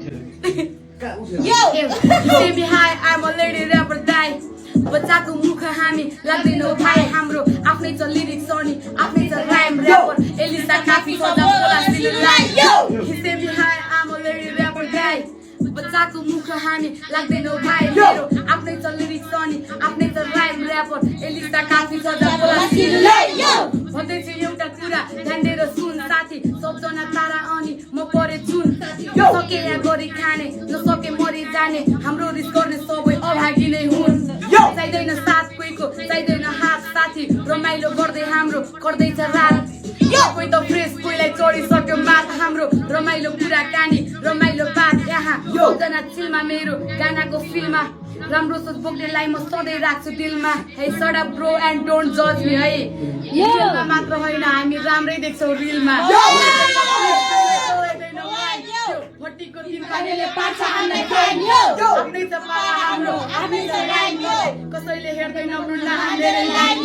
say me hi, I'm a lady rapper die. बच्चाको मुख हामी लाग्दैन भाइ हाम्रो आफ्नै छ लिरिक्स अनि आफ्नै छ राइम र्यापर एलिसा काफी सदा बोलासिललाई he say me hi, I'm a lady rapper die. बच्चाको मुख हामी लाग्दैन भाइ मेरो आफ्नै छ लिरिक्स अनि आफ्नै छ राइम र्यापर एलिसा काफी सदा बोलासिललाई भन्दैछु एउटा कुरा ध्यान दिएर सुन साथी सबजना तारा अनि म परे जुन सके या गरी खाने नसके मरि जाने हाम्रो रिस गर्ने सबै अभागी नै हुन् चाहिँदैन साथ कोहीको चाहिँदैन हात साथी रमाइलो गर्दै हाम्रो गर्दैछ रात कोही त फ्रेस कोहीलाई चढिसक्यो मात हाम्रो रमाइलो कुराकानी रमाइलो बात यहाँ सबजना चिलमा मेरो गानाको फिल्ममा राम्रो सोच बोक्नेलाई म सधैँ राख्छु दिलमा है सडा ब्रो एन्ड डोन्ट जज मी है रिलमा मात्र होइन हामी राम्रै देख्छौँ रिलमा भट्टीको दिन पानीले पार्छ हामीलाई आफ्नै छ पारा हाम्रो आफ्नै छ लाइन कसैले हेर्दैन मुन्ना हामीले लाइन